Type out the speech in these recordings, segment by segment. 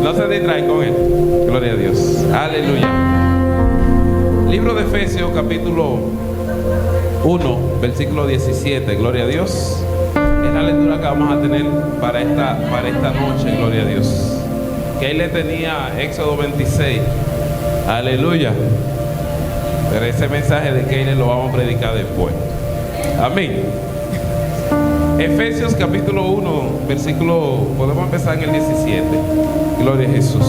No se distraen con él. Gloria a Dios. Aleluya. Libro de Efesios, capítulo 1, versículo 17. Gloria a Dios. Es la lectura que vamos a tener para esta noche. Gloria a Dios. Que ahí le tenía Éxodo 26. Aleluya. Pero ese mensaje de Keile lo vamos a predicar después. Amén. Efesios capítulo 1, versículo, podemos empezar en el 17. Gloria a Jesús.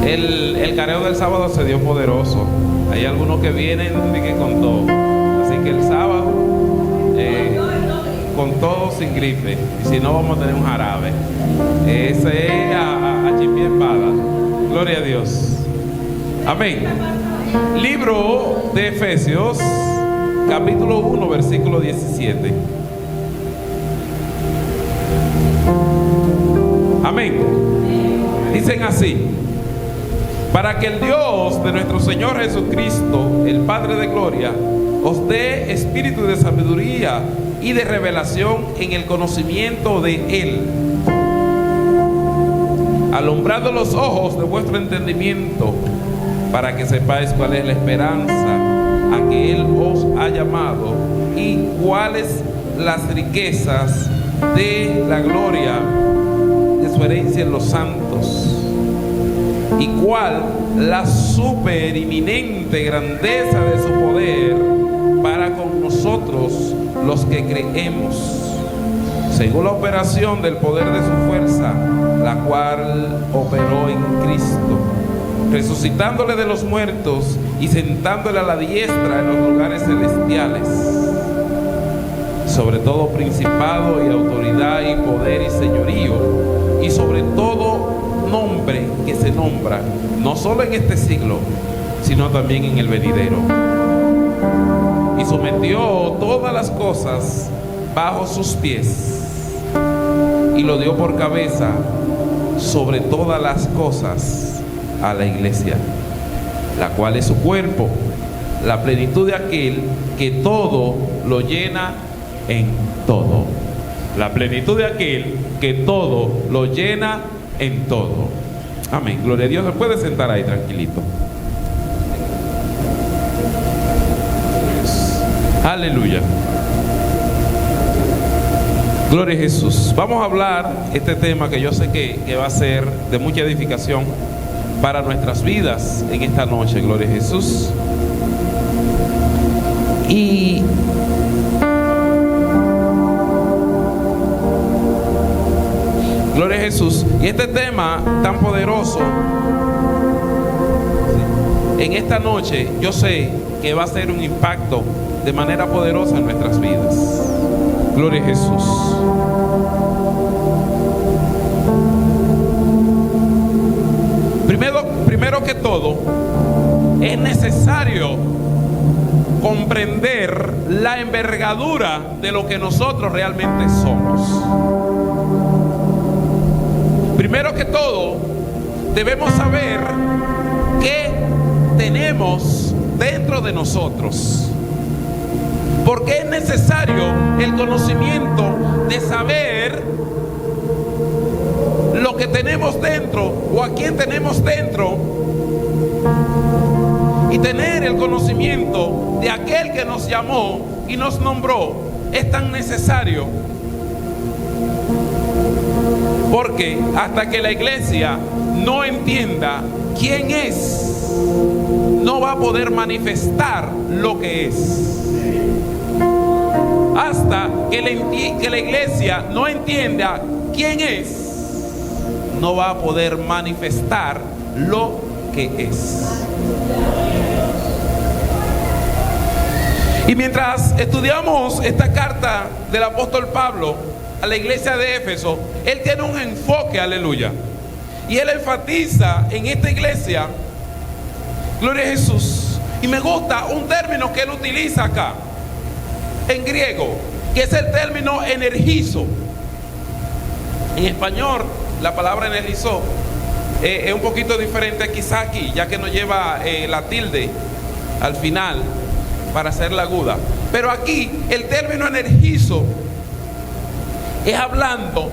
El careo del sábado se dio poderoso. Hay algunos que vienen con todo. Así que el sábado, con todo sin gripe. Y si no, vamos a tener un jarabe. Ese es a chipie espada. Gloria a Dios. Amén. Libro de Efesios, capítulo 1, versículo 17. Amén. Dicen así: para que el Dios de nuestro Señor Jesucristo, el Padre de gloria, os dé espíritu de sabiduría y de revelación en el conocimiento de Él, alumbrando los ojos de vuestro entendimiento, para que sepáis cuál es la esperanza a que Él os ha llamado y cuáles las riquezas de la gloria de su herencia en los santos, y cuál la supereminente grandeza de su poder para con nosotros los que creemos, según la operación del poder de su fuerza, la cual operó en Cristo, resucitándole de los muertos y sentándole a la diestra en los lugares celestiales, sobre todo principado y autoridad y poder y señorío, y sobre todo nombre que se nombra, no solo en este siglo, sino también en el venidero. Y sometió todas las cosas bajo sus pies, y lo dio por cabeza sobre todas las cosas a la iglesia, la cual es su cuerpo, la plenitud de aquel que todo lo llena en todo. La plenitud de aquel que todo lo llena en todo. Amén. Gloria a Dios. Se puede sentar ahí tranquilito. Aleluya. Gloria a Jesús. Vamos a hablar este tema que yo sé que va a ser de mucha edificación para nuestras vidas en esta noche. Gloria a Jesús. Y gloria a Jesús. Y este tema tan poderoso, en esta noche, yo sé que va a ser un impacto de manera poderosa en nuestras vidas. Gloria a Jesús. Primero que todo, es necesario comprender la envergadura de lo que nosotros realmente somos. Primero que todo, debemos saber qué tenemos dentro de nosotros. Porque es necesario el conocimiento de saber lo que tenemos dentro o a quién tenemos dentro, y tener el conocimiento de aquel que nos llamó y nos nombró. Es tan necesario, porque hasta que la iglesia no entienda quién es, no va a poder manifestar lo que es. Hasta que la iglesia no entienda quién es, no va a poder manifestar lo que es. Y mientras estudiamos esta carta del apóstol Pablo a la iglesia de Éfeso, él tiene un enfoque, aleluya. Y él enfatiza en esta iglesia, gloria a Jesús. Y me gusta un término que él utiliza acá, en griego, que es el término energizo. En español, la palabra energizó es un poquito diferente quizá aquí, ya que no lleva la tilde al final para hacerla aguda. Pero aquí el término energizo es hablando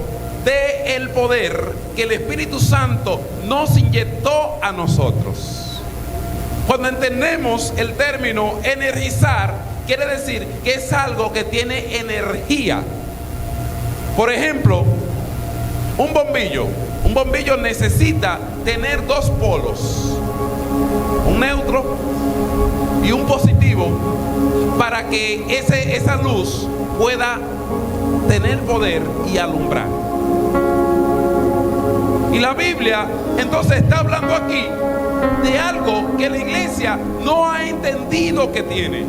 del poder que el Espíritu Santo nos inyectó a nosotros. Cuando entendemos el término energizar, quiere decir que es algo que tiene energía. Por ejemplo, un bombillo necesita tener dos polos, un neutro y un positivo, para que esa luz pueda tener poder y alumbrar. Y la Biblia entonces está hablando aquí de algo que la iglesia no ha entendido que tiene.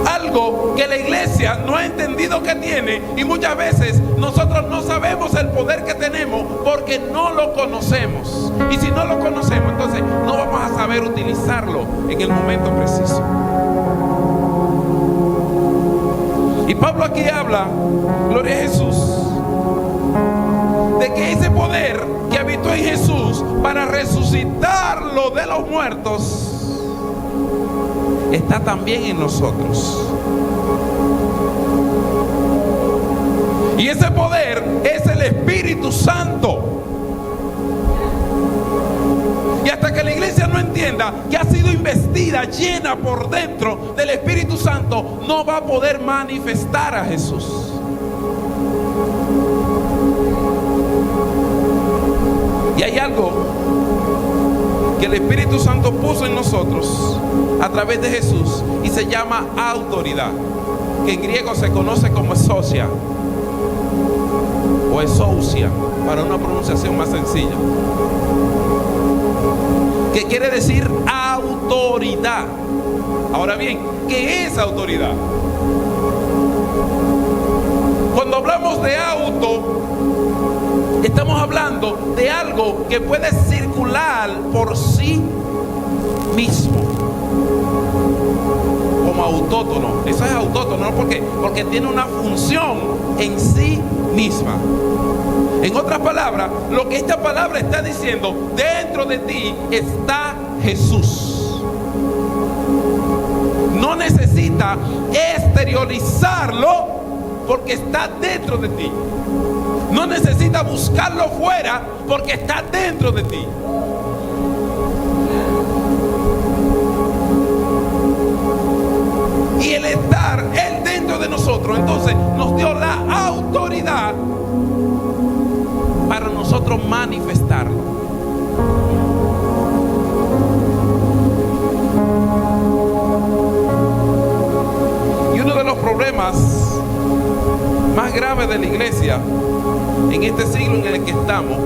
Algo que la iglesia no ha entendido que tiene, y muchas veces nosotros no sabemos el poder que tenemos porque no lo conocemos. Y si no lo conocemos, entonces no vamos a saber utilizarlo en el momento preciso. Y Pablo aquí habla, gloria a Jesús, de que ese poder que habitó en Jesús para resucitarlo de los muertos está también en nosotros. Y ese poder es el Espíritu Santo. Y hasta que la iglesia no entienda que ha sido investida, llena por dentro del Espíritu Santo, no va a poder manifestar a Jesús. Y hay algo que el Espíritu Santo puso en nosotros a través de Jesús y se llama autoridad, que en griego se conoce como exousia o exousia, para una pronunciación más sencilla, que quiere decir autoridad. Ahora bien, ¿qué es autoridad? Cuando hablamos de auto, estamos hablando de algo que puede circular por sí mismo, como autótono. Eso es autótono, ¿no? Porque tiene una función en sí misma. En otras palabras, lo que esta palabra está diciendo, dentro de ti está Jesús. No necesita exteriorizarlo porque está dentro de ti. No necesita buscarlo fuera porque está dentro de ti. Y el estar Él dentro de nosotros, entonces nos dio la autoridad para nosotros manifestarlo. Y uno de los problemas más graves de la iglesia en este siglo en el que estamos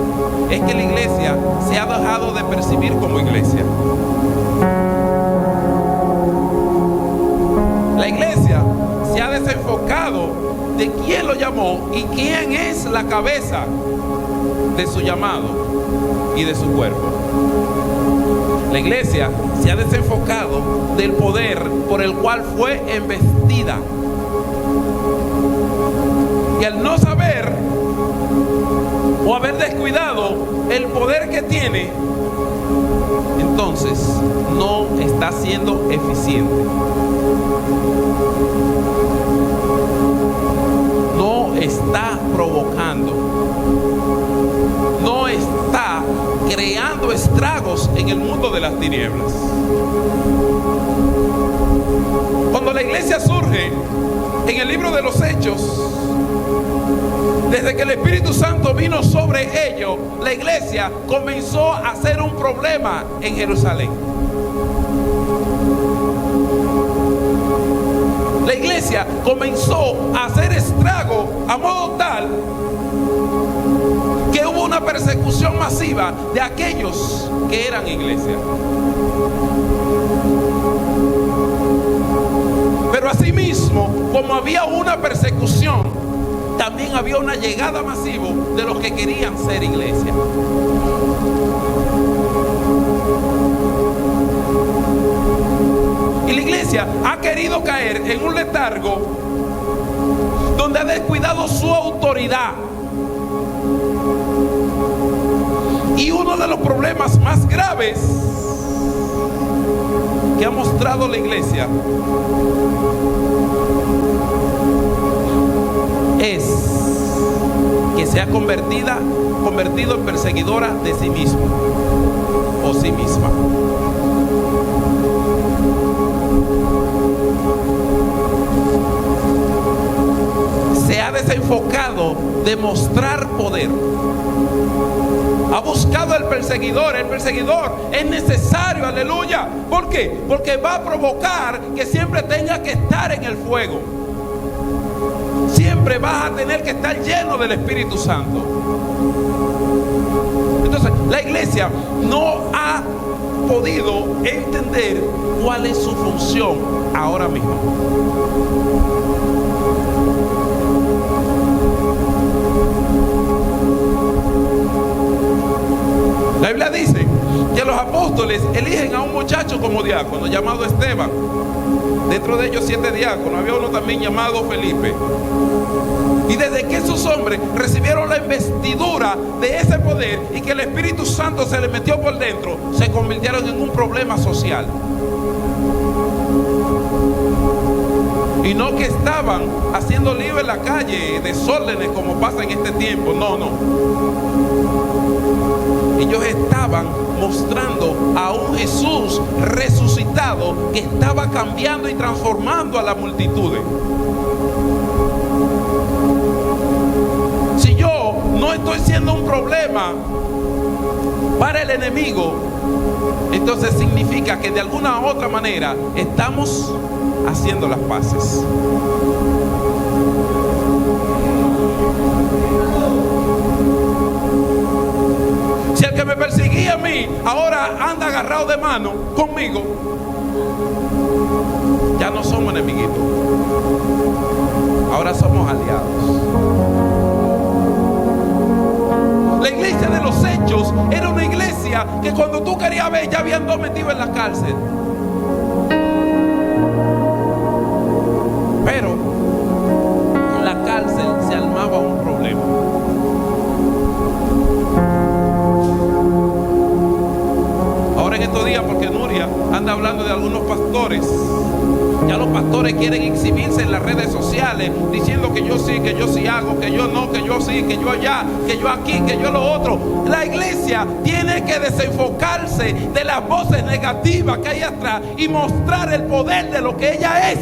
es que la iglesia se ha dejado de percibir como iglesia. La iglesia se ha desenfocado de quién lo llamó y quién es la cabeza de su llamado y de su cuerpo. La iglesia se ha desenfocado del poder por el cual fue embestida. Y al no saber o haber descuidado el poder que tiene, entonces no está siendo eficiente. No está provocando. No está creando estragos en el mundo de las tinieblas. Cuando la iglesia surge en el libro de los Hechos, desde que el Espíritu Santo vino sobre ellos, la iglesia comenzó a ser un problema en Jerusalén. La iglesia comenzó a hacer estrago a modo tal que hubo una persecución masiva de aquellos que eran iglesia. Pero asimismo, como había una persecución, también había una llegada masiva de los que querían ser iglesia. Y la iglesia ha querido caer en un letargo donde ha descuidado su autoridad. Y uno de los problemas más graves que ha mostrado la iglesia es que sea convertido en perseguidora de sí mismo o sí misma. Se ha desenfocado de mostrar poder. Ha buscado el perseguidor. El perseguidor es necesario, aleluya. ¿Por qué? Porque va a provocar que siempre tenga que estar en el fuego. Siempre vas a tener que estar lleno del Espíritu Santo. Entonces, la iglesia no ha podido entender cuál es su función ahora mismo. La Biblia dice que los apóstoles eligen a un muchacho como diácono llamado Esteban. Dentro de ellos 7 diáconos, había uno también llamado Felipe. Y desde que esos hombres recibieron la investidura de ese poder y que el Espíritu Santo se les metió por dentro, se convirtieron en un problema social. Y no que estaban haciendo lío en la calle, desórdenes como pasa en este tiempo, no. Ellos estaban mostrando a un Jesús resucitado que estaba cambiando y transformando a las multitudes. Si yo no estoy siendo un problema para el enemigo, entonces significa que de alguna u otra manera estamos haciendo las paces. Si el que me perseguía a mí ahora anda agarrado de mano conmigo, ya no somos enemiguitos, ahora somos aliados. La iglesia de los Hechos era una iglesia que cuando tú querías ver ya habían 2 metidos en la cárcel. Pero en la cárcel se armaba un problema. Ahora en estos días, porque Nuria anda hablando de algunos pastores, ya los pastores quieren exhibirse en las redes sociales diciendo que yo sí hago, que yo no, que yo sí, que yo allá, que yo aquí, que yo lo otro. La iglesia tiene que desenfocarse de las voces negativas que hay atrás y mostrar el poder de lo que ella es.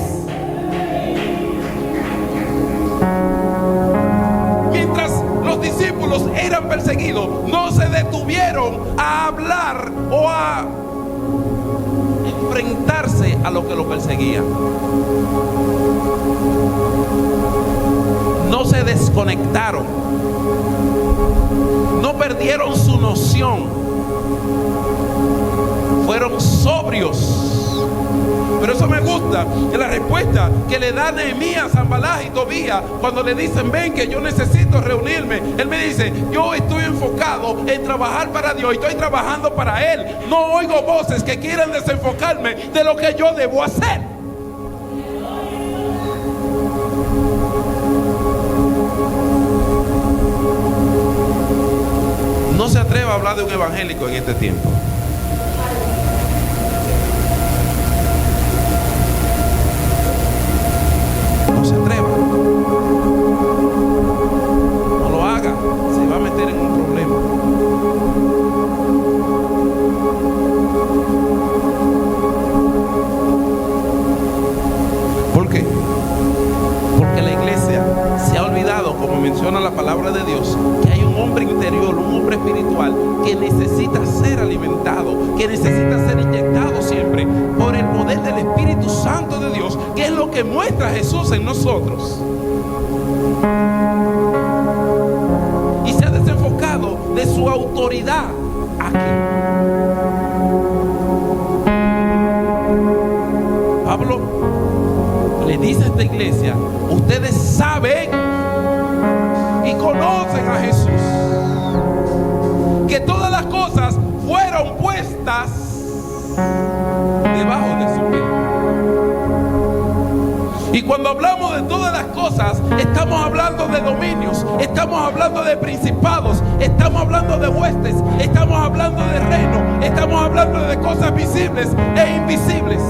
Mientras los discípulos eran perseguidos, no se detuvieron a hablar o a enfrentarse a lo que lo perseguía. No se desconectaron, no perdieron su noción, fueron sobrios. Pero eso me gusta, que la respuesta que le da Nehemías, Sanballat y Tobías cuando le dicen: ven que yo necesito reunirme. Él me dice: yo estoy enfocado en trabajar para Dios y estoy trabajando para Él. No oigo voces que quieren desenfocarme de lo que yo debo hacer. No se atreva a hablar de un evangélico en este tiempo. No se atreva. No lo haga. Se va a meter en un problema. ¿Por qué? Porque la iglesia se ha olvidado, como menciona la palabra de Dios, que hay un hombre interior, un hombre espiritual que necesita ser alimentado, que necesita ser inyectado siempre por el poder del Espíritu Santo de Dios, que es lo que muestra Jesús en nosotros. Y se ha desenfocado de su autoridad aquí. Pablo le dice a esta iglesia: ustedes saben y conocen a Jesús, que todas las cosas fueron puestas debajo de su pie. Y cuando hablamos de todas las cosas, estamos hablando de dominios, estamos hablando de principados, estamos hablando de huestes, estamos hablando de reino, estamos hablando de cosas visibles e invisibles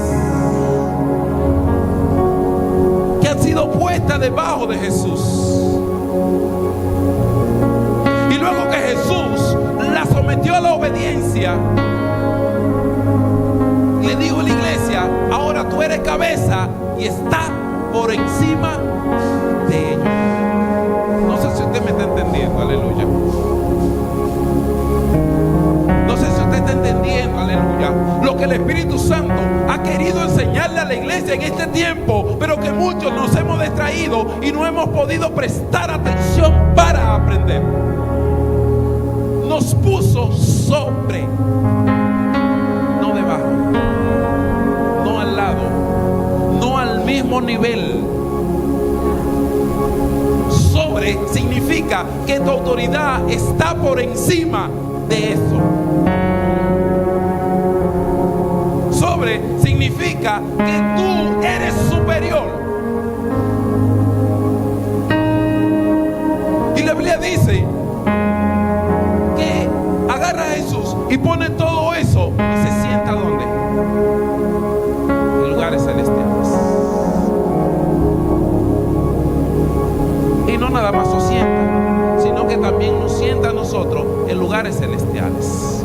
que han sido puestas debajo de Jesús. obediencia, le dijo a la iglesia: ahora tú eres cabeza y está por encima de ellos. No sé si usted me está entendiendo, aleluya. No sé si usted está entendiendo, aleluya, lo que el Espíritu Santo ha querido enseñarle a la iglesia en este tiempo, pero que muchos nos hemos distraído y no hemos podido prestar atención para aprender. Nos puso sobre, no debajo, no al lado, no al mismo nivel. Sobre significa que tu autoridad está por encima de eso. Sobre significa que tú eres superior. Y la Biblia dice que agarra a Jesús y pone todo eso y se sienta ¿dónde? En lugares celestiales. Y no nada más lo sienta, sino que también nos sienta a nosotros en lugares celestiales.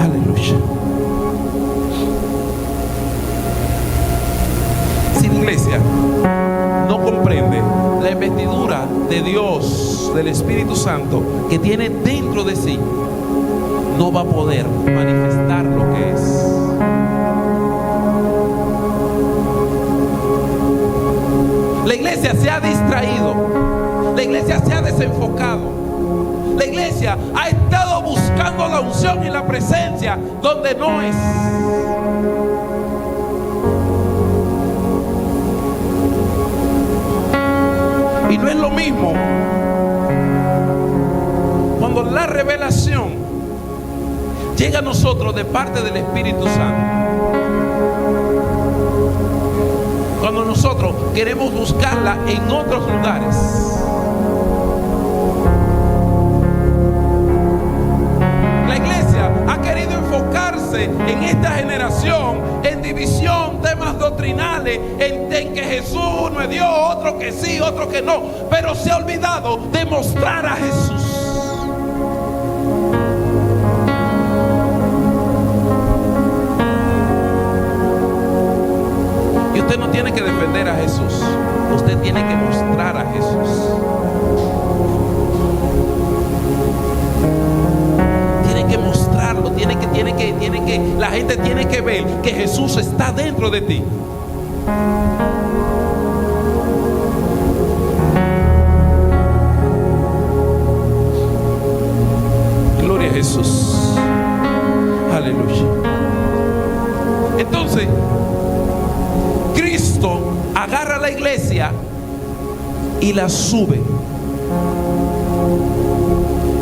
Aleluya. Si la iglesia no comprende la investidura de Dios, del Espíritu Santo que tiene dentro de sí, no va a poder manifestar lo que es. La iglesia se ha distraído, la iglesia se ha desenfocado, la iglesia ha estado buscando la unción y la presencia donde no es. Y no es lo mismo cuando la revelación llega a nosotros de parte del Espíritu Santo. Cuando nosotros queremos buscarla en otros lugares. La iglesia ha querido enfocarse en esta generación en división, temas doctrinales, en que Jesús no es Dios, otro que sí, otro que no, pero se ha olvidado de mostrar a Jesús. Usted no tiene que defender a Jesús, usted tiene que mostrar a Jesús. Tiene que mostrarlo, la gente tiene que ver que Jesús está dentro de ti. Gloria a Jesús. Aleluya. Entonces, Cristo agarra a la iglesia y la sube.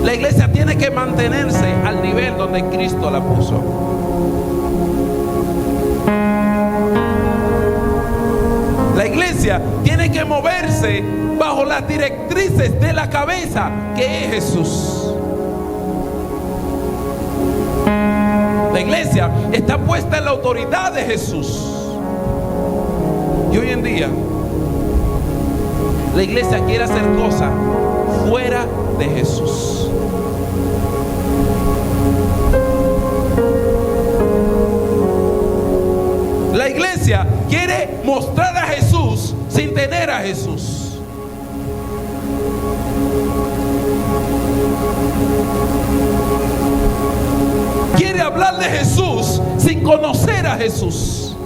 La iglesia tiene que mantenerse al nivel donde Cristo la puso. La iglesia tiene que moverse bajo las directrices de la cabeza, que es Jesús. La iglesia está puesta en la autoridad de Jesús. Y hoy en día la iglesia quiere hacer cosas fuera de Jesús. La iglesia quiere mostrar a Jesús sin tener a Jesús. Quiere hablar de Jesús sin conocer a Jesús.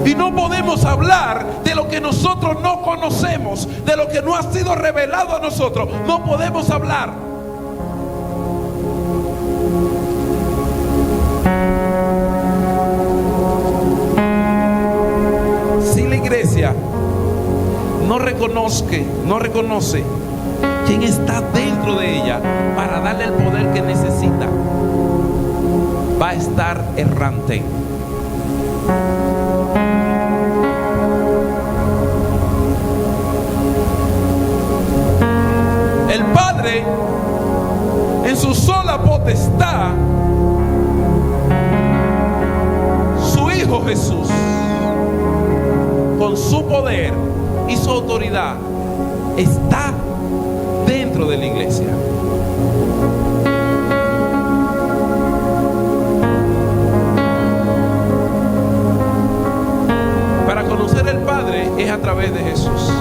Y no podemos hablar de lo que nosotros no conocemos, de lo que no ha sido revelado a nosotros. No podemos hablar. Si la iglesia no reconoce quién está dentro de ella para darle el poder que necesita, va a estar errante. El Padre, en su sola potestad, su Hijo Hijo Jesús, con su poder y su autoridad, está dentro de la iglesia. Para conocer al Padre es a través de Jesús.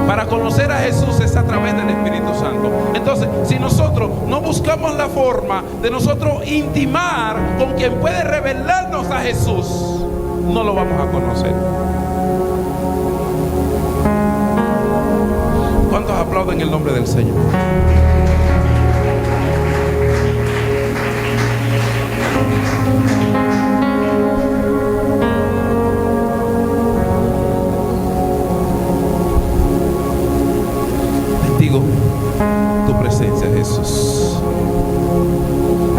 Para conocer a Jesús es a través del Espíritu Santo. Entonces, si nosotros no buscamos la forma de nosotros intimar con quien puede revelarnos a Jesús, no lo vamos a conocer. ¿Cuántos aplauden el nombre del Señor? Bendigo tu presencia, Jesús.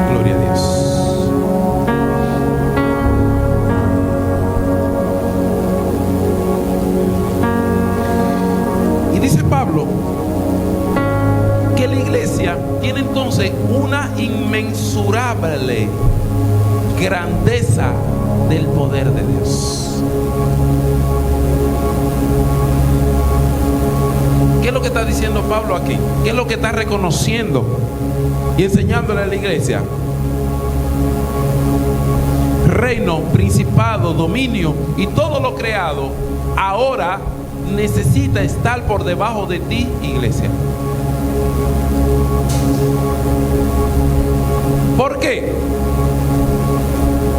Gloria a Dios. Y dice Pablo que la iglesia tiene entonces una inmensurable grandeza del poder de Dios. ¿Qué es lo que está diciendo Pablo aquí? ¿Qué es lo que está reconociendo y enseñándole a la iglesia? Reino, principado, dominio y todo lo creado ahora necesita estar por debajo de ti, iglesia. ¿Por qué?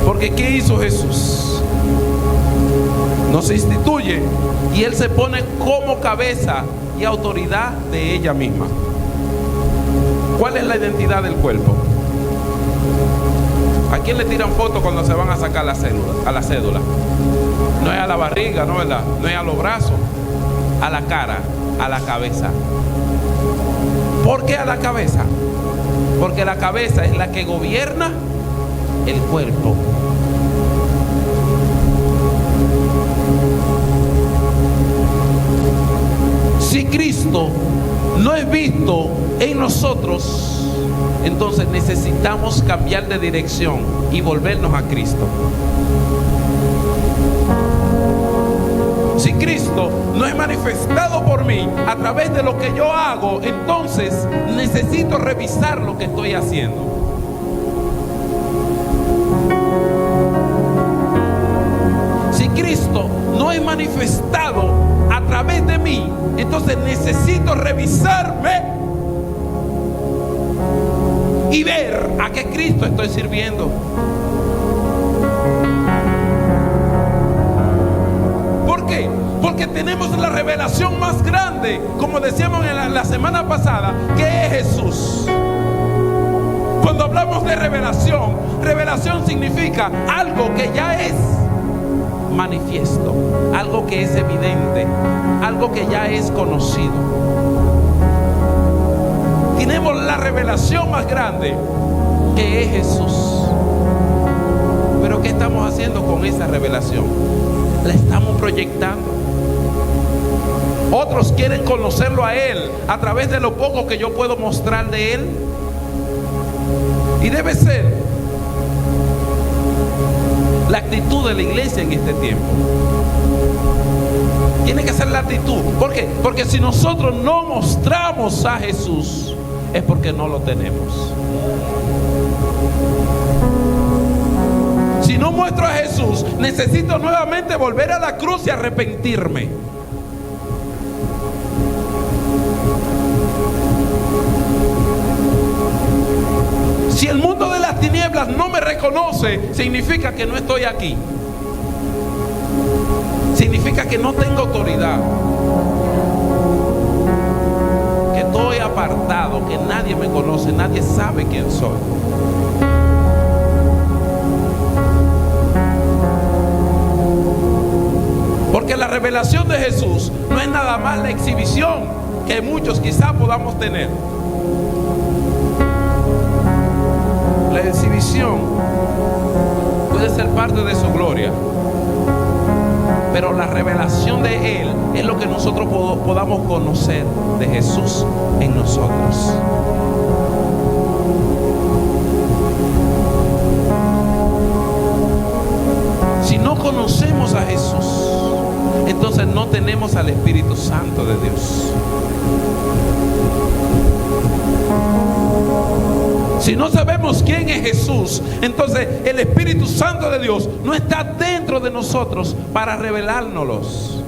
Porque ¿qué hizo Jesús? Nos instituye y Él se pone como cabeza y autoridad de ella misma. ¿Cuál es la identidad del cuerpo? ¿A quién le tiran fotos cuando se van a sacar la cédula? No es a la barriga, ¿no, verdad? No es a los brazos, a la cara, a la cabeza. ¿Por qué a la cabeza? Porque la cabeza es la que gobierna el cuerpo. Si Cristo no es visto en nosotros, entonces necesitamos cambiar de dirección y volvernos a Cristo. Si Cristo no es manifestado por mí a través de lo que yo hago, entonces necesito revisar lo que estoy haciendo. Si Cristo no es manifestado a través de mí, entonces necesito revisarme y ver a qué Cristo estoy sirviendo. ¿Por qué? Porque tenemos la revelación más grande, como decíamos en la semana pasada, que es Jesús. Cuando hablamos de revelación, revelación significa algo que ya es manifiesto, algo que es evidente, algo que ya es conocido. Tenemos la revelación más grande, que es Jesús. Pero ¿qué estamos haciendo con esa revelación? La estamos proyectando. Otros quieren conocerlo a Él a través de lo poco que yo puedo mostrar de Él. Y debe ser la actitud de la iglesia en este tiempo. Tiene que ser la actitud. ¿Por qué? Porque si nosotros no mostramos a Jesús, es porque no lo tenemos. Si no muestro a Jesús, necesito nuevamente volver a la cruz y arrepentirme. Si el mundo de las tinieblas no me reconoce, significa que no estoy aquí. Significa que no tengo autoridad, que estoy apartado, que nadie me conoce, nadie sabe quién soy. Porque la revelación de Jesús no es nada más la exhibición que muchos quizá podamos tener. La exhibición puede ser parte de su gloria, pero la revelación de Él es lo que nosotros podamos conocer de Jesús en nosotros. Si tenemos al Espíritu Santo de Dios. Si no sabemos quién es Jesús, entonces el Espíritu Santo de Dios no está dentro de nosotros para revelárnoslos.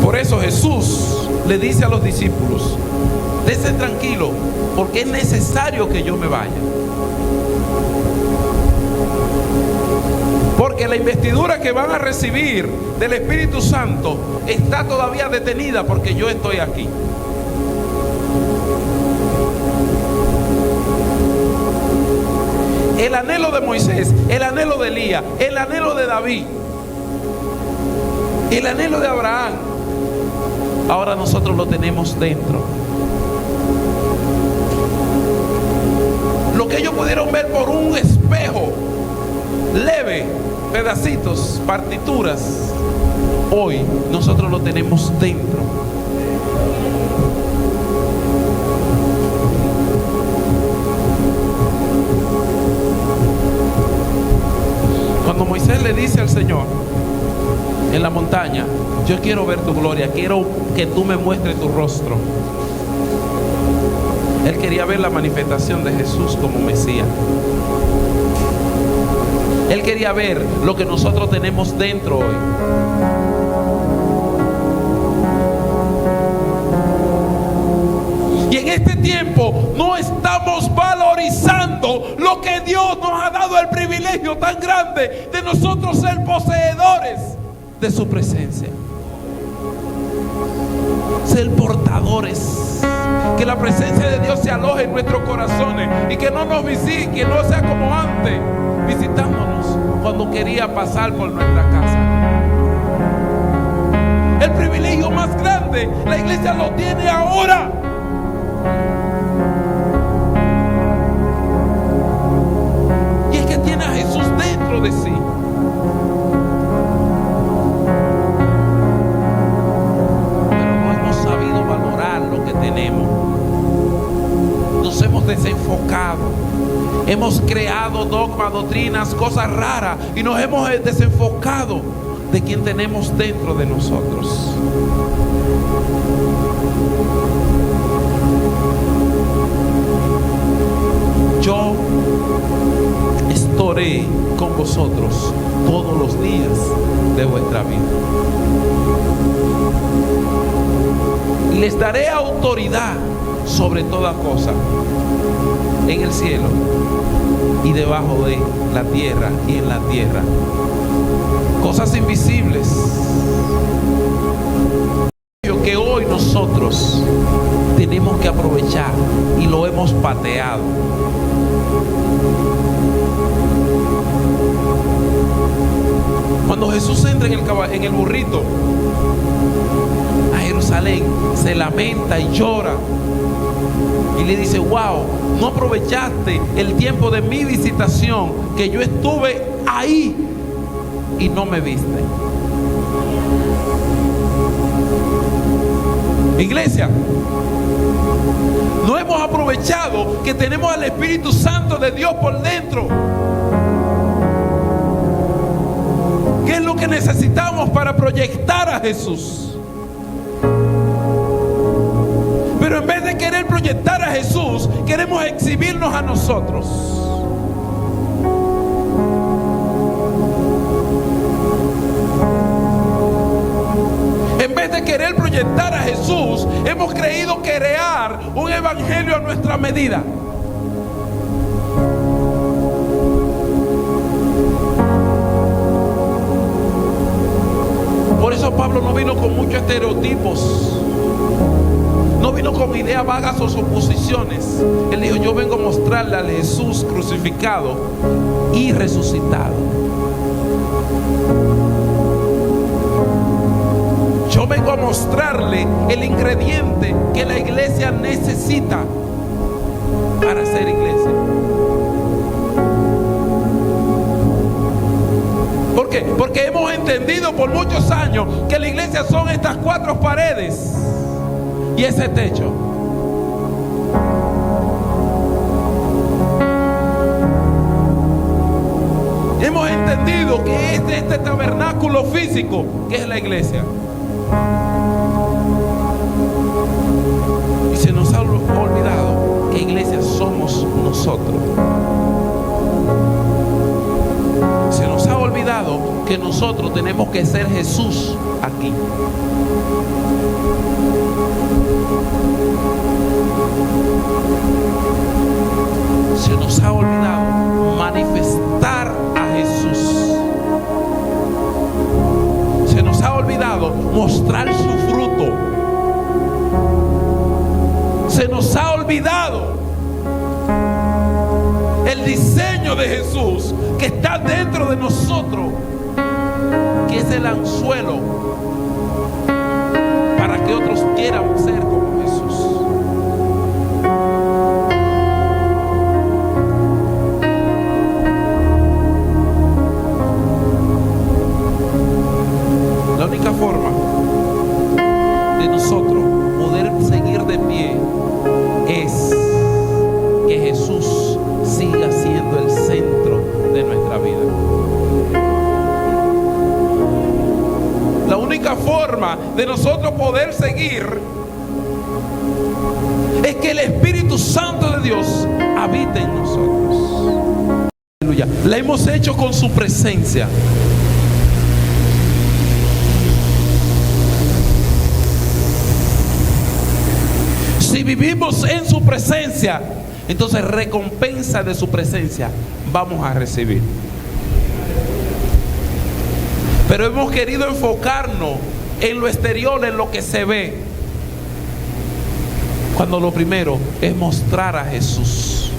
Por eso Jesús le dice a los discípulos: "Dense tranquilo, porque es necesario que yo me vaya. Porque la investidura que van a recibir del Espíritu Santo está todavía detenida porque yo estoy aquí". El anhelo de Moisés, el anhelo de Elías, el anhelo de David, el anhelo de Abraham, ahora nosotros lo tenemos dentro. Lo que ellos pudieron ver por un espejo leve, pedacitos, partituras, hoy nosotros lo tenemos dentro. Cuando Moisés le dice al Señor en la montaña: "Yo quiero ver tu gloria, quiero que tú me muestres tu rostro", él quería ver la manifestación de Jesús como Mesías. Él quería ver lo que nosotros tenemos dentro hoy. Y en este tiempo no estamos valorizando lo que Dios nos ha dado, el privilegio tan grande de nosotros ser poseedores de su presencia, ser portadores, que la presencia de Dios se aloje en nuestros corazones y que no nos visite, que no sea como antes, visitándonos cuando quería pasar por nuestra casa. El privilegio más grande, la iglesia lo tiene ahora. Y es que tiene a Jesús dentro de sí. Pero no hemos sabido valorar lo que tenemos. Nos hemos desenfocado. Hemos creado dogmas, doctrinas, cosas raras, y nos hemos desenfocado de quien tenemos dentro de nosotros. Yo estaré con vosotros todos los días de vuestra vida. Y les daré autoridad sobre toda cosa, en el cielo y debajo de la tierra y en la tierra. Cosas invisibles que hoy nosotros tenemos que aprovechar y lo hemos pateado. Cuando Jesús entra en el burrito a Jerusalén, se lamenta y llora y le dice: "Wow, no aprovechaste el tiempo de mi visitación, que yo estuve ahí y no me viste". Iglesia, no hemos aprovechado que tenemos al Espíritu Santo de Dios por dentro. ¿Qué es lo que necesitamos para proyectar a Jesús? Pero en vez de querer proyectar a Jesús, queremos exhibirnos a nosotros. En vez de querer proyectar a Jesús, hemos creído crear un evangelio a nuestra medida. Por eso Pablo no vino con muchos estereotipos, no vino con ideas vagas o suposiciones. Él dijo: "Yo vengo a mostrarle a Jesús crucificado y resucitado. Yo vengo a mostrarle el ingrediente que la iglesia necesita para ser iglesia". ¿Por qué? Porque hemos entendido entendido por muchos años que la iglesia son estas 4 paredes y ese techo. Hemos entendido que este tabernáculo físico que es la iglesia. Y se nos ha olvidado que iglesia somos nosotros. Se nos ha olvidado que nosotros tenemos que ser Jesús aquí. Se nos ha olvidado manifestar a Jesús. Se nos ha olvidado mostrar su fruto. Se nos ha olvidado el diseño de Jesús que está dentro de nosotros, que es el anzuelo para que otros quieran ser como Jesús. La única forma de nosotros poder seguir de pie es que Jesús siga siendo el centro de nuestra vida. La única forma de nosotros poder seguir es que el Espíritu Santo de Dios habite en nosotros. Aleluya. La hemos hecho con su presencia. Si vivimos en su presencia, entonces recompensa de su presencia vamos a recibir. Pero hemos querido enfocarnos en lo exterior, en lo que se ve, cuando lo primero es mostrar a Jesús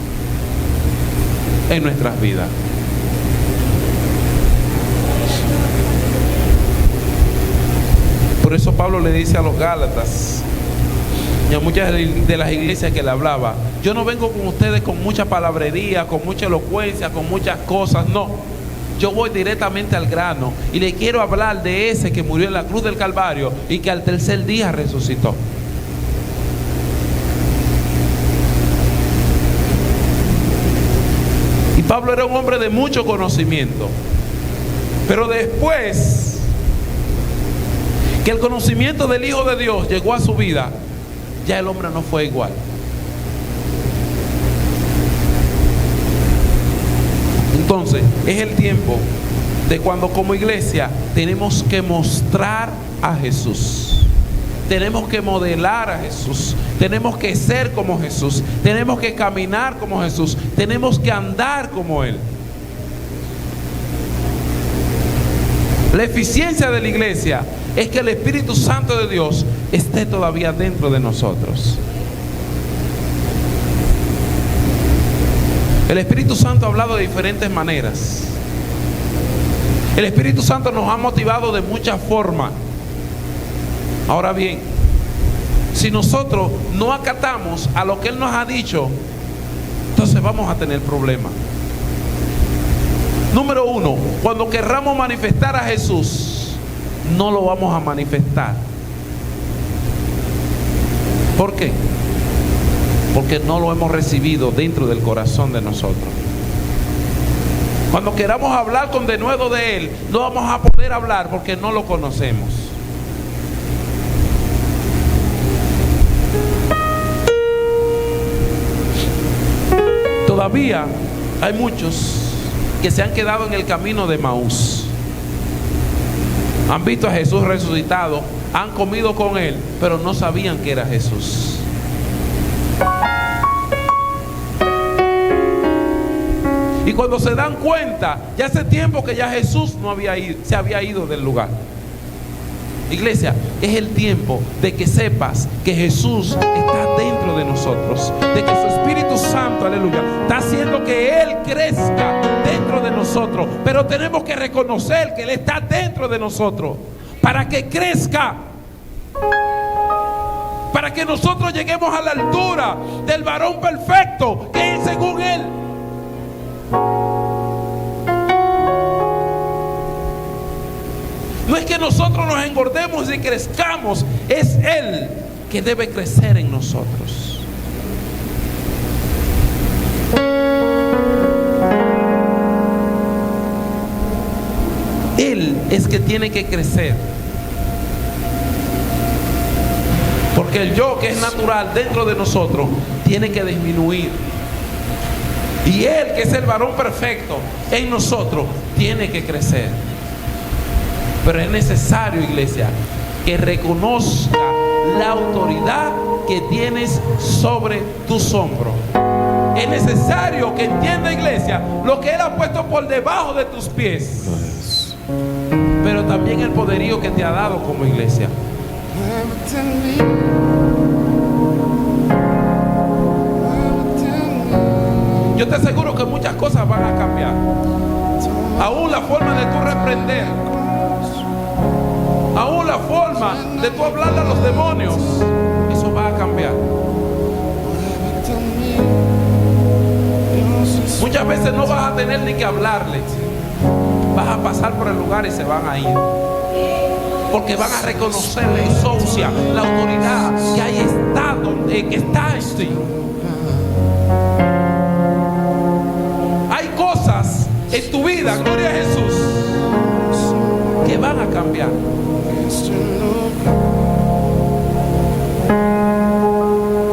en nuestras vidas. Por eso Pablo le dice a los Gálatas y a muchas de las iglesias que le hablaba: yo no vengo con ustedes con mucha palabrería, con mucha elocuencia, con muchas cosas, no. Yo voy directamente al grano y le quiero hablar de ese que murió en la cruz del Calvario y que al tercer día resucitó. Y Pablo era un hombre de mucho conocimiento, pero después que el conocimiento del Hijo de Dios llegó a su vida, ya el hombre no fue igual. Entonces es el tiempo de cuando como iglesia tenemos que mostrar a Jesús, tenemos que modelar a Jesús, tenemos que ser como Jesús, tenemos que caminar como Jesús, tenemos que andar como Él. La eficiencia de la iglesia es que el Espíritu Santo de Dios esté todavía dentro de nosotros. El Espíritu Santo ha hablado de diferentes maneras. El Espíritu Santo nos ha motivado de muchas formas. Ahora bien, si nosotros no acatamos a lo que Él nos ha dicho, entonces vamos a tener problemas. Número 1, cuando querramos manifestar a Jesús, no lo vamos a manifestar. ¿Por qué? Porque no lo hemos recibido dentro del corazón de nosotros. Cuando queramos hablar con denuedo de Él, no vamos a poder hablar porque no lo conocemos. Todavía hay muchos que se han quedado en el camino de Emaús. Han visto a Jesús resucitado, han comido con Él, pero no sabían que era Jesús. Y cuando se dan cuenta, ya hace tiempo que ya Jesús se había ido del lugar. Iglesia, es el tiempo de que sepas que Jesús está dentro de nosotros, de que su Espíritu Santo, aleluya, está haciendo que Él crezca dentro de nosotros. Pero tenemos que reconocer que Él está dentro de nosotros para que crezca, para que nosotros lleguemos a la altura del varón perfecto que es según Él. No es que nosotros nos engordemos y crezcamos, es Él que debe crecer en nosotros. Él es que tiene que crecer. Porque el yo que es natural dentro de nosotros tiene que disminuir. Y Él que es el varón perfecto en nosotros tiene que crecer. Pero es necesario, iglesia, que reconozca la autoridad que tienes sobre tus hombros. Es necesario que entienda, iglesia, lo que Él ha puesto por debajo de tus pies. Pero también el poderío que te ha dado como iglesia. Yo te aseguro que muchas cosas van a cambiar. Aún la forma de tú reprender, aún la forma de tú hablarle a los demonios, eso va a cambiar. Muchas veces no vas a tener ni que hablarle. Vas a pasar por el lugar y se van a ir. Porque van a reconocer la exousia, la autoridad que ahí está, que está en ti. Hay cosas en tu vida, gloria a Jesús, que van a cambiar.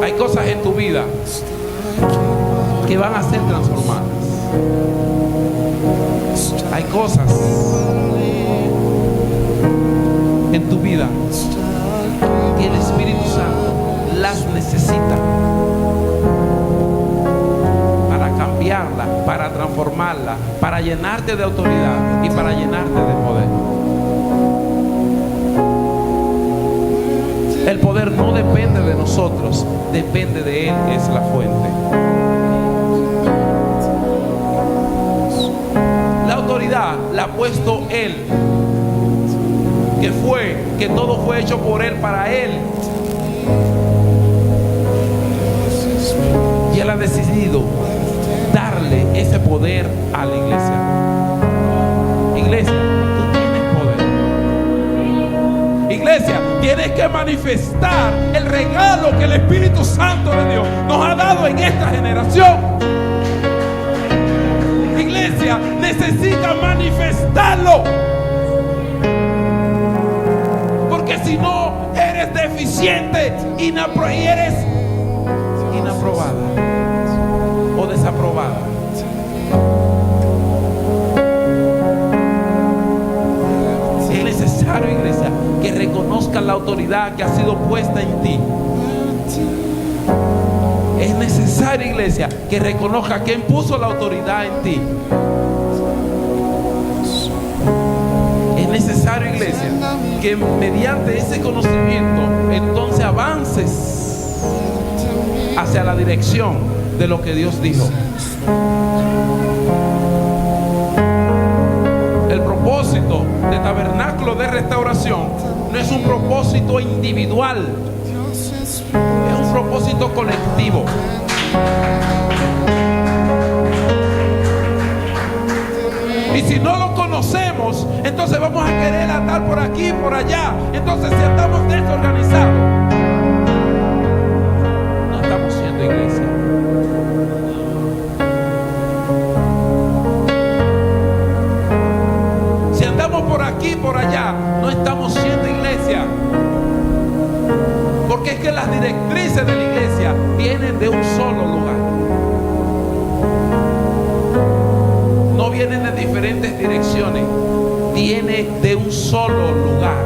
Hay cosas en tu vida que van a ser transformadas. Hay cosas en tu vida que el Espíritu Santo las necesita para cambiarla, para transformarla, para llenarte de autoridad y para llenarte de poder. El poder no depende de nosotros, depende de Él, que es la fuente. La autoridad la ha puesto Él, que todo fue hecho por Él, para Él. Y Él ha decidido darle ese poder a la iglesia. Iglesia, tú tienes poder. Iglesia, tienes que manifestar el regalo que el Espíritu Santo de Dios nos ha dado en esta generación. Iglesia, necesita manifestarlo. Porque si no, eres deficiente y eres inaprobada o desaprobada. Es necesario, iglesia, que reconozcas la autoridad que ha sido puesta en ti. Es necesario, iglesia, que reconozca quién puso la autoridad en ti. Es necesario, iglesia, que mediante ese conocimiento entonces avances hacia la dirección de lo que Dios dijo. El propósito de Tabernáculo de Restauración no es un propósito individual, es un propósito colectivo. Y si no lo conocemos, entonces vamos a querer andar por aquí y por allá. Entonces, si estamos desorganizados, no estamos siendo iglesia. Si andamos por aquí y por allá, no estamos siendo iglesia. Porque es que las directrices de la iglesia vienen de un solo lugar. No vienen de diferentes direcciones, viene de un solo lugar.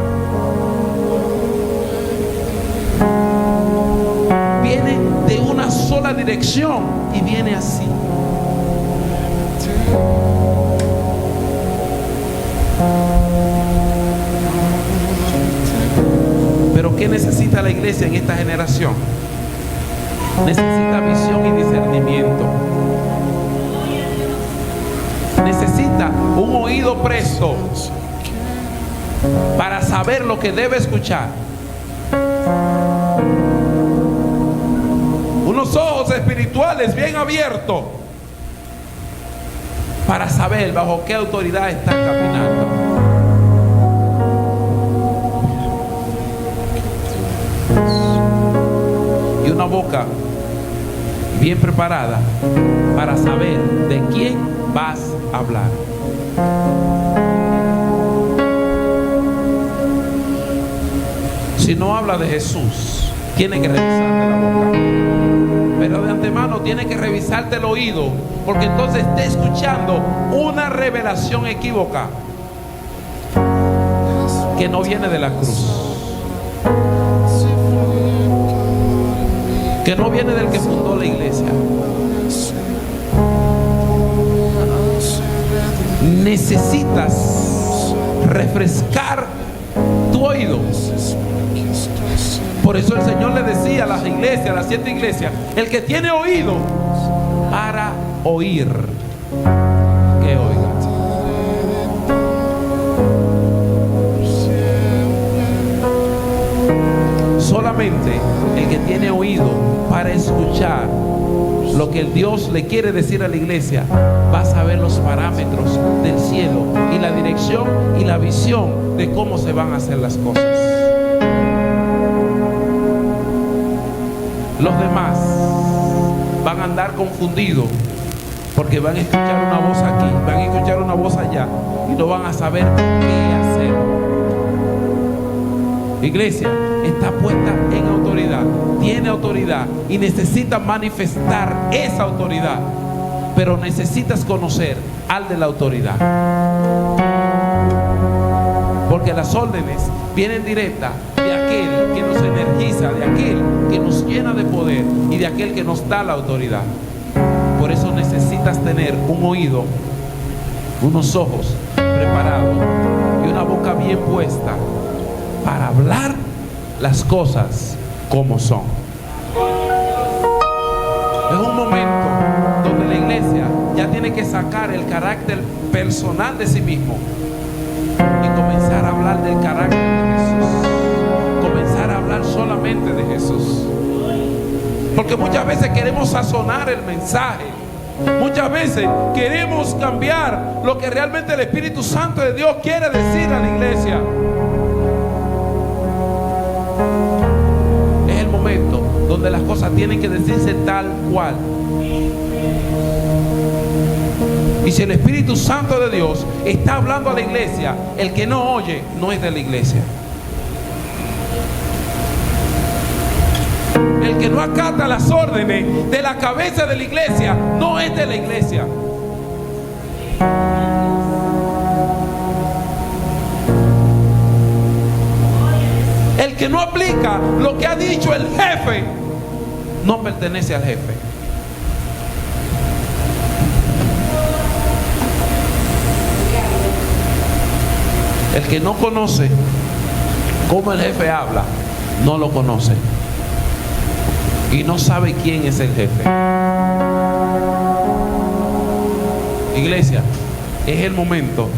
Viene de una sola dirección y viene así. Pero ¿qué necesita la iglesia en esta generación? Necesita visión y discernimiento. Necesita un oído presto para saber lo que debe escuchar. Unos ojos espirituales bien abiertos para saber bajo qué autoridad están caminando. una boca bien preparada para saber de quién vas a hablar. Si no habla de Jesús, tiene que revisarte la boca. Pero de antemano tiene que revisarte el oído, porque entonces está escuchando una revelación equívoca que no viene de la cruz, que no viene del que fundó la iglesia. Necesitas refrescar tu oído. Por eso el Señor le decía a las iglesias, a las 7 iglesias: el que tiene oído para oír, que oiga. Solamente el que tiene oído para escuchar lo que el Dios le quiere decir a la iglesia va a saber los parámetros del cielo y la dirección y la visión de cómo se van a hacer las cosas. Los demás van a andar confundidos porque van a escuchar una voz aquí, van a escuchar una voz allá y no van a saber qué hacer. Iglesia está puesta en autoridad, tiene autoridad y necesita manifestar esa autoridad, pero necesitas conocer al de la autoridad, porque las órdenes vienen directas de aquel que nos energiza, de aquel que nos llena de poder y de aquel que nos da la autoridad. Por eso necesitas tener un oído, unos ojos preparados y una boca bien puesta para hablar las cosas como son. Es un momento donde la iglesia ya tiene que sacar el carácter personal de sí mismo y comenzar a hablar del carácter de Jesús, comenzar a hablar solamente de Jesús. Porque muchas veces queremos sazonar el mensaje, muchas veces queremos cambiar lo que realmente el Espíritu Santo de Dios quiere decir a la iglesia. Es el momento donde las cosas tienen que decirse tal cual. Y si el Espíritu Santo de Dios está hablando a la iglesia, el que no oye no es de la iglesia. El que no acata las órdenes de la cabeza de la iglesia no es de la iglesia. El que no aplica lo que ha dicho el jefe no pertenece al jefe. El que no conoce cómo el jefe habla, no lo conoce y no sabe quién es el jefe. Iglesia, es el momento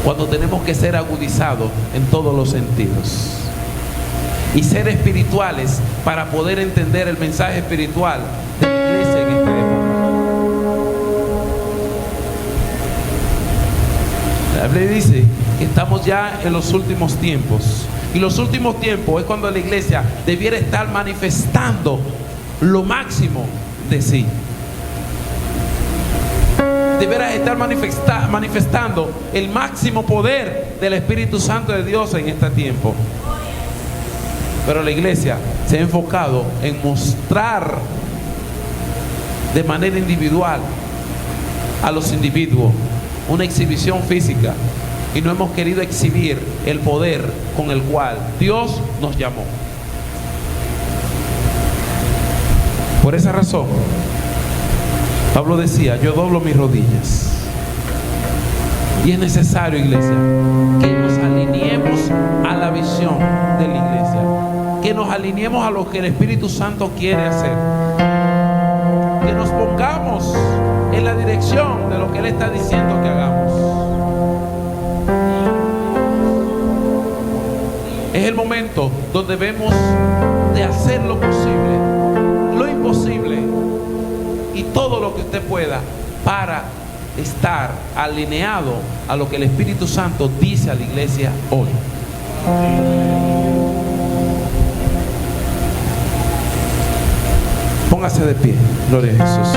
cuando tenemos que ser agudizados en todos los sentidos y ser espirituales para poder entender el mensaje espiritual de la iglesia en esta época. La Biblia dice que estamos ya en los últimos tiempos, y los últimos tiempos es cuando la iglesia debiera estar manifestando lo máximo de sí. Deberá estar manifestando el máximo poder del Espíritu Santo de Dios en este tiempo. Pero la iglesia se ha enfocado en mostrar de manera individual a los individuos una exhibición física, y no hemos querido exhibir el poder con el cual Dios nos llamó. Por esa razón, Pablo decía: yo doblo mis rodillas. Y es necesario, iglesia, que nos alineemos a la visión de la iglesia, que nos alineemos a lo que el Espíritu Santo quiere hacer, que nos pongamos en la dirección de lo que Él está diciendo que hagamos. Es el momento donde debemos de hacer lo posible, lo imposible y todo lo que usted pueda para estar alineado a lo que el Espíritu Santo dice a la iglesia hoy. Póngase de pie. Gloria a Jesús.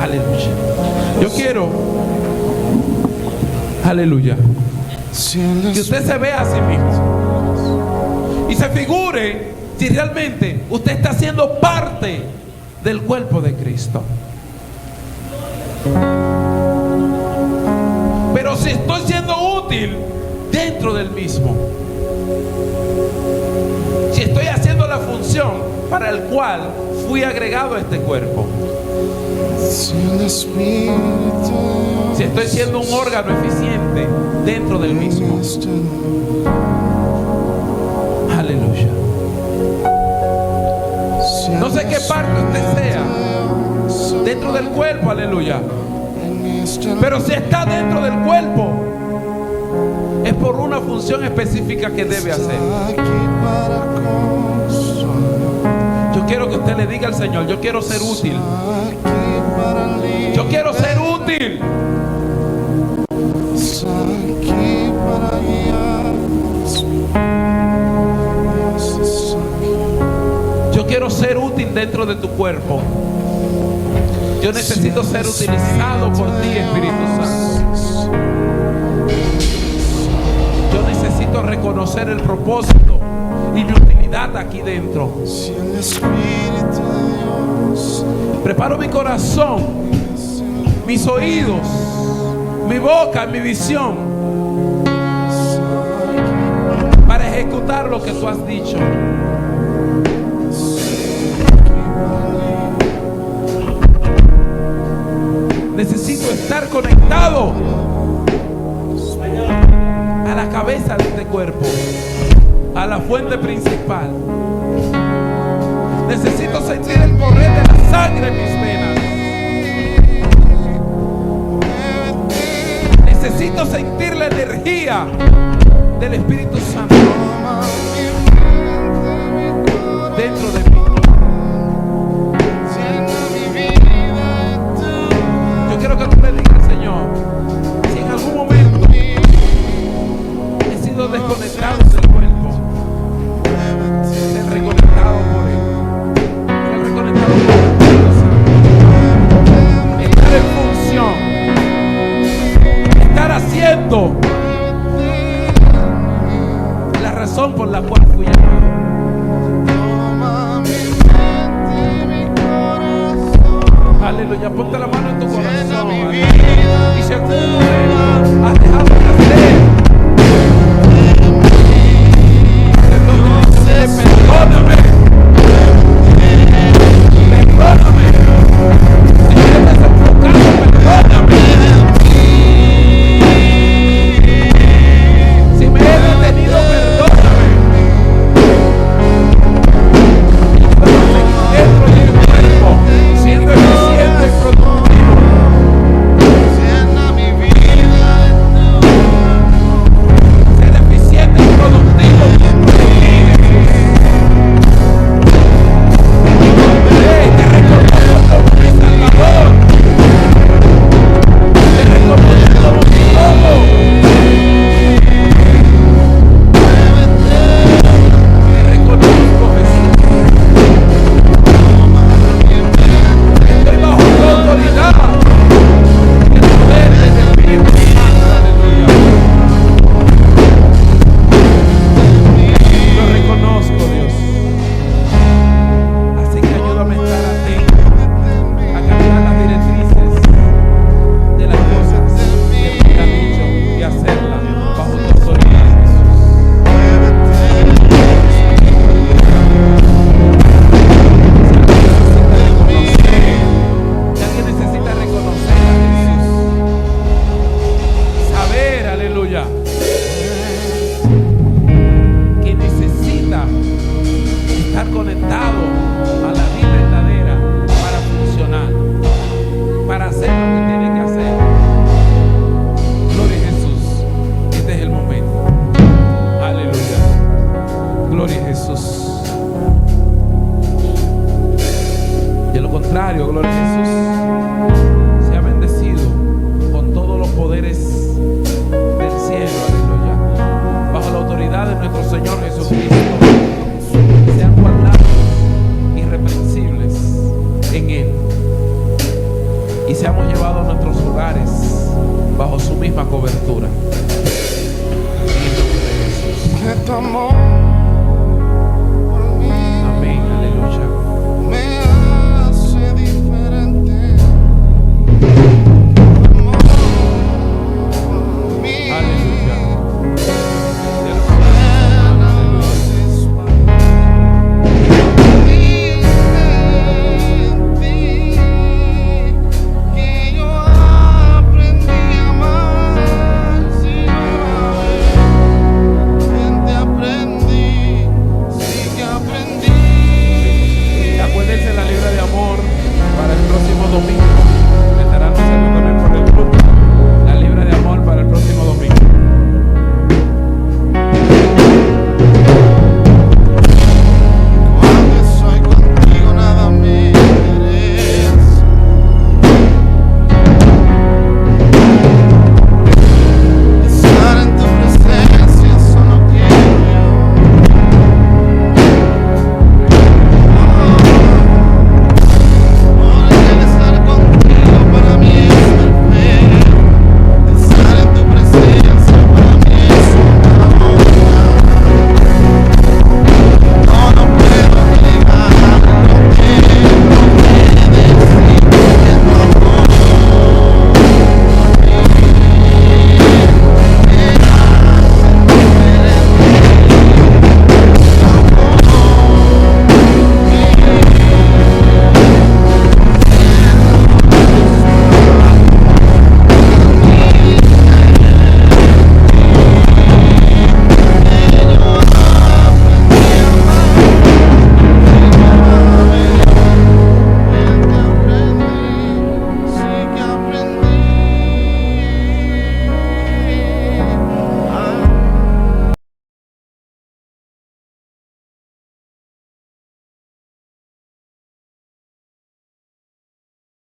Aleluya. Yo quiero, aleluya, que usted se vea a sí mismo y se figure si realmente usted está siendo parte del cuerpo de Cristo. Pero si estoy siendo útil dentro del mismo, si estoy haciendo la función para el cual fui agregado a este cuerpo, si estoy siendo un órgano eficiente dentro del mismo. Aleluya. No sé qué parte usted sea dentro del cuerpo, aleluya, pero si está dentro del cuerpo es por una función específica que debe hacer. Yo quiero que usted le diga al Señor: yo quiero ser útil. Yo quiero ser útil. Yo quiero ser útil dentro de tu cuerpo. Yo necesito ser utilizado por ti, Espíritu Santo. Yo necesito reconocer el propósito y mi utilidad aquí dentro. Preparo mi corazón, mis oídos, mi boca, mi visión para ejecutar lo que tú has dicho. Necesito estar conectado a la cabeza de este cuerpo, a la fuente principal. Necesito sentir el correr de la sangre en mis venas. Necesito sentir la energía del Espíritu Santo dentro de mí. Yo quiero que tú le digas al Señor: si en algún momento he sido desconectado del cuerpo, ser reconectado por Él. Estar en función, estar haciendo la razón por la cual fui llamado. Aleluya. Ponte la mano en tu corazón. Y si algún momento has dejado de hacer, entonces perdóname. Perdóname. Si me he desenfocado, perdóname. Si me he detenido, perdóname. Pero seguir dentro del cuerpo, siendo eficiente y productivo. hogares bajo su misma cobertura. En el nombre de Jesús. Que tu amor